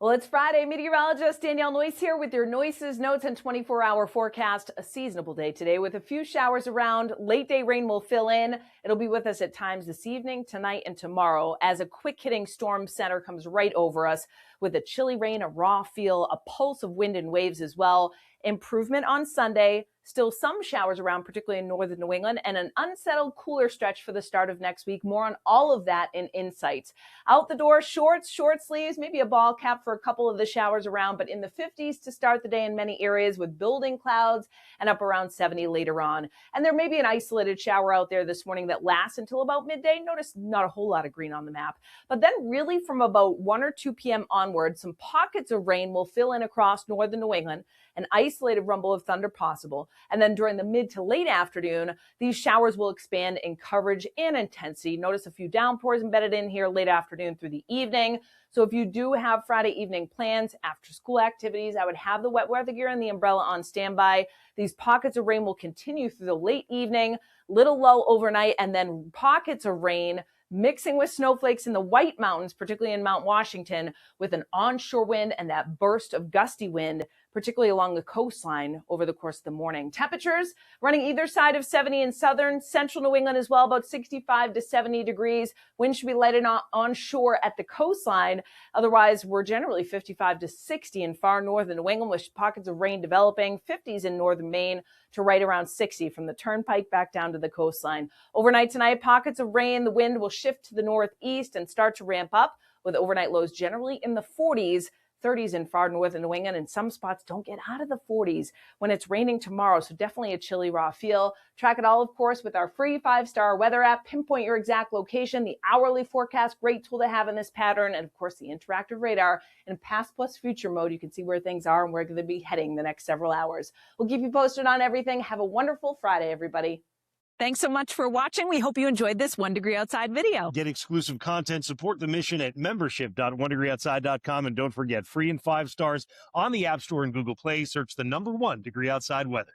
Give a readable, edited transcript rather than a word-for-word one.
Well, it's Friday. Meteorologist Danielle Noyes here with your Noyes notes and 24-hour forecast. A seasonable day today with a few showers around. Late day rain will fill in. It'll be with us at times this evening, tonight, and tomorrow as a quick hitting storm center comes right over us with a chilly rain, a raw feel, a pulse of wind and waves as well. Improvement on Sunday. Still some showers around, particularly in northern New England, and an unsettled cooler stretch for the start of next week. More on all of that in Insights. Out the door, shorts, short sleeves, maybe a ball cap for a couple of the showers around, but in the 50s to start the day in many areas with building clouds and up around 70 later on. And there may be an isolated shower out there this morning that lasts until about midday. Notice not a whole lot of green on the map. But then really from about 1 or 2 p.m. onward, some pockets of rain will fill in across northern New England, an isolated rumble of thunder possible. And then during the mid to late afternoon, these showers will expand in coverage and intensity. Notice a few downpours embedded in here late afternoon through the evening. So if you do have Friday evening plans, after school activities, I would have the wet weather gear and the umbrella on standby. These pockets of rain will continue through the late evening, little lull overnight, and then pockets of rain mixing with snowflakes in the White Mountains, particularly in Mount Washington, with an onshore wind and that burst of gusty wind, particularly along the coastline over the course of the morning. Temperatures running either side of 70 in southern, central New England as well, about 65 to 70 degrees. Wind should be light and onshore at the coastline. Otherwise, we're generally 55 to 60 in far northern New England with pockets of rain developing, 50s in northern Maine to right around 60 from the turnpike back down to the coastline. Overnight tonight, pockets of rain. The wind will shift to the northeast and start to ramp up with overnight lows generally in the 40s. 30s in far northern New England, and some spots don't get out of the 40s when it's raining tomorrow, so definitely a chilly, raw feel. Track it all, of course, with our free 5-star weather app. Pinpoint your exact location, the hourly forecast, great tool to have in this pattern, and, of course, the interactive radar in past plus future mode. You can see where things are and where they're going to be heading the next several hours. We'll keep you posted on everything. Have a wonderful Friday, everybody. Thanks so much for watching. We hope you enjoyed this 1 Degree Outside video. Get exclusive content, support the mission at membership.onedegreeoutside.com. And don't forget, free and 5 stars on the App Store and Google Play. Search the #1 Degree Outside weather.